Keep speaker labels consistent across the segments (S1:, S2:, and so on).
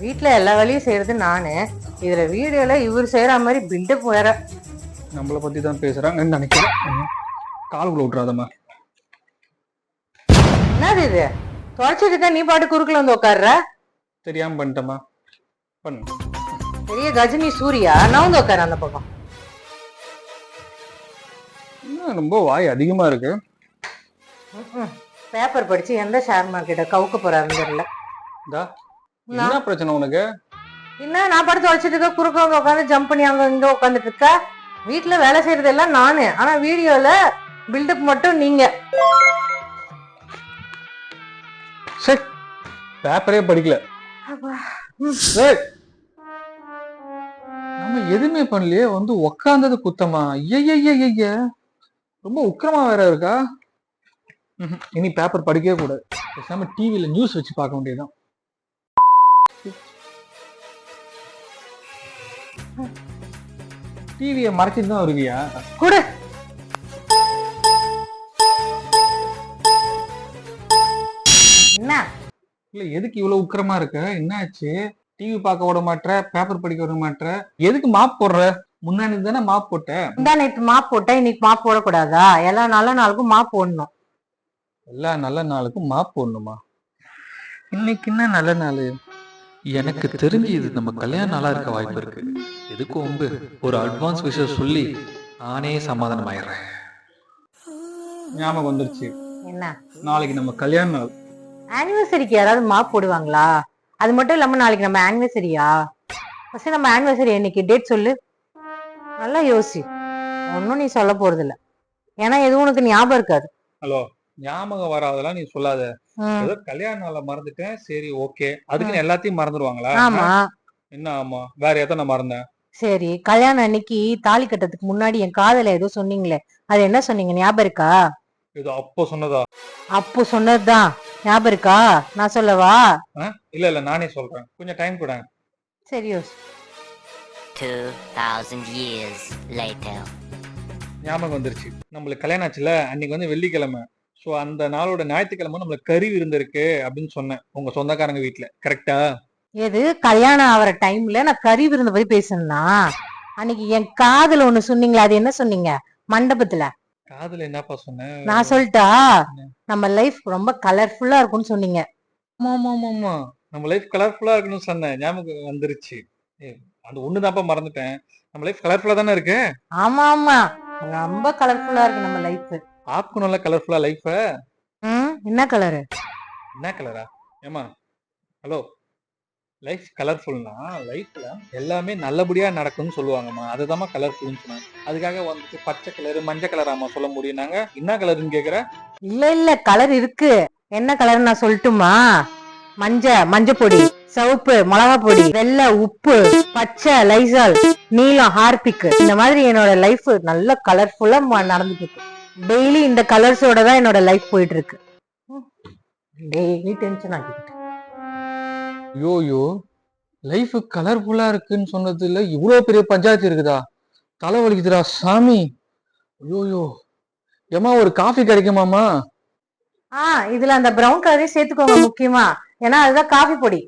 S1: வீட்டுல எல்லா வேலையும் செய்யறது நானு, இதுல வீடியோல இவர் செய்யற மாதிரி பில்டப் வேற.
S2: நம்மளை பத்தி தான் பேசுறாங்கன்னு நினைக்கிறேன். காலுக்குள்ள விட்டுறாதம்மா.
S1: என்னது இது? தொலைச்சிட்டு தான் நீ பாட்டு குறுக்குல வந்து உட்கார்ற.
S2: தெரியாம பண்ணிட்டமா. பண்ணு.
S1: பெரிய கஜினி சூர்யா, நான் வந்து உட்கார அந்த பக்கம்.
S2: ரொம்ப வாய் அதிகமா இருக்கு.
S1: பேப்பர் படிச்சு எந்த ஷேர் மார்க்கெட்ட கவுக்க போறாருன்னு தெரியல.
S2: என்ன பிரச்சனை உனக்கு?
S1: என்ன நான் படுத்து வச்சுட்டு இருக்க, குறுக்க வந்து உட்காந்து ஜம்ப் பண்ணி அங்க இங்க உட்காந்துட்டு இருக்க. வீட்டுல வேலை செய்யறது எல்லாம் நானு, ஆனா வீடியோல பில்டப் மட்டும் நீங்க.
S2: பேப்பரே படிக்கல. நம்ம எதுவுமே பண்ணலையே, வந்து உக்காந்தது குத்தமா? ஐய ரொம்ப உக்கிரமா வேற இருக்கா. இனி பேப்பர் படிக்கவே கூடாது. பேசாம டிவில நியூஸ் வச்சு பார்க்க வேண்டியதுதான். டிவியை மறைச்சிட்டு தான் வருவியா?
S1: கூட என்ன
S2: இல்ல, எதுக்கு இவ்வளவு உக்கிரமா இருக்க? என்ன ஆச்சு? டிவி பார்க்க விட மாட்டேற, பேப்பர் படிக்க விட மாட்டேற, எதுக்கு மாப் போடுற? முன்னாடி தானே மாப் போட்ட.
S1: முந்தா நேற்று மாப் போட்டேன், இன்னைக்கு மாப் போடக்கூடாதா? எல்லா நல்ல நாளுக்கும் மாப் போடணும்.
S2: எல்லா நல்ல நாளுக்கும் மாப் போடணுமா? இன்னைக்கு என்ன நல்ல நாள்?
S3: எனக்கு தெரிஞ்சு இது நம்ம கல்யாண நாளா இருக்க வாய்ப்பு இருக்கு. எதுக்கும் வந்து ஒரு அட்வான்ஸ் விஷயம் சொல்லி நானே சமாதானம் ஆயிடுறேன்.
S2: ஞாபகம் வந்துருச்சு.
S1: என்ன?
S2: நாளைக்கு நம்ம கல்யாண நாள்.
S1: ஆனிவர்சரிக்கு யாராவது மாப் போடுவாங்களா? அது மட்டும் இல்லாம நாளைக்கு நம்ம ஆனிவர்சரியா? ஃபர்ஸ்ட் நம்ம ஆனிவர்சரி என்னைக்கு டேட் சொல்லு. நல்லா யோசி. ஒன்னும் நீ சொல்ல போறது இல்ல, ஏன்னா எதுவும் உனக்கு ஞாபகம் இருக்காது.
S2: ஹலோ, ஞாபகம் வராதெல்லாம் நீ சொல்லாத. ஏதோ கல்யாண நாள மறந்துட்டேன், சரி ஓகே. அதுக்குன்னு எல்லாத்தையும் மறந்துடுவாங்களா?
S1: ஆமா.
S2: என்ன ஆமா? வேற எதை நான் மறந்தேன்?
S1: சரி, கல்யாணம் அன்னைக்கு தாலி கட்டத்துக்கு முன்னாடி என் காதல ஏதோ சொன்னீங்களே, அது என்ன சொன்னீங்க ஞாபகம் இருக்கா?
S2: ஏதோ அப்போ சொன்னதா?
S1: அப்போ சொன்னதுதான் ஞாபகம் இருக்கா? நான் சொல்லவா?
S2: இல்ல நானே சொல்றேன், கொஞ்சம் டைம் கூட.
S1: சரி யோசி.
S4: 2000 years later.
S2: ஞாபகம் வந்துருச்சு. நம்மளுக்கு கல்யாணம் ஆச்சுல, அன்னைக்கு வந்து வெள்ளிக்கிழமை. சோ அந்த நாளோட ஞாயிற்றுக்கிழமை நம்மளுக்கு கறி விருந்திருக்கு அப்படின்னு சொன்னேன் உங்க சொந்தக்காரங்க வீட்டுல. கரெக்டா?
S1: எது கல்யாணம் ஆகிற டைம்ல நான் கறி விருந்த பத்தி பேசணும்னா? அன்னைக்கு என் காதுல ஒண்ணு சொன்னீங்களா, அது என்ன சொன்னீங்க? மண்டபத்துல.
S2: காதுல என்னப்பா சொன்னேன்?
S1: நான் சொல்லிட்டா? நம்ம லைஃப் ரொம்ப கலர்ஃபுல்லா இருக்கும்னு சொன்னீங்க.
S2: ஆமா, நம்ம லைஃப் கலர்ஃபுல்லா இருக்குன்னு சொன்னேன். ஞாபகம் வந்துருச்சு. அந்த ஒண்ணுதான்ப்பா மறந்துட்டேன். நம்ம லைஃப் கலர்ஃபுல்லா தானே இருக்கு.
S1: ஆமா ரொம்ப கலர்ஃபுல்லா இருக்கு நம்ம லைஃப்.
S2: ஆக்கணும்ல கலர்ஃபுல்லா லைஃப.
S1: என்ன கலரு?
S2: என்ன கலரா? ஏமா ஹலோ, லைஃப் கலர்ஃபுல்னா லைஃப்ல எல்லாமே நல்லபடியா நடக்கும்னு சொல்லுவாங்கம்மா. அதுதாம்மா கலர்ஃபுல்னு சொன்னாங்க. அதுக்காக வந்துட்டு பச்சை கலர் மஞ்சள் கலராமா சொல்ல முடியும்? நாங்க என்ன கலருன்னு கேக்குற?
S1: இல்ல கலர் இருக்கு. என்ன கலர் நான் சொல்லட்டுமா? மஞ்சள் பொடி, சிவப்பு மிளகா பொடி, வெள்ளை உப்பு, பச்சை லைசால், நீலம் ஹார்பிக். இந்த மாதிரி என்னோட லைஃப் நல்ல கலர்ஃபுல்லா நடந்துட்டு இருக்கு. டெய்லி இந்த கலர்ஸோட தான் என்னோட லைஃப் போயிட்டு இருக்கு. டெய்லி டென்ஷன் ஆகிட்டு.
S2: யோயோ, லைஃப் கலர்ஃபுல்லா இருக்குன்னு சொன்னதுல இவ்வளவு பெரிய பஞ்சாயத்து இருக்குதா? தலை வலிக்குதுடா சாமி. யோயோ, ஏமா ஒரு காஃபி கிடைக்குமாமா?
S1: இதுல அந்த பிரவுன் கலரே சேர்த்துக்கோங்க முக்கியமா, ஏன்னா அதுதான் காஃபி பொடி.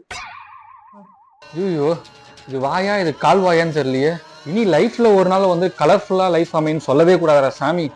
S2: ஐயோ, இது வாயா இது கால்வாயான்னு தெரியலையே. இனி லைஃப்ல ஒரு நாள் வந்து கலர்ஃபுல்லா லைஃப் அமைன்னு சொல்லவே கூடாதா சாமி?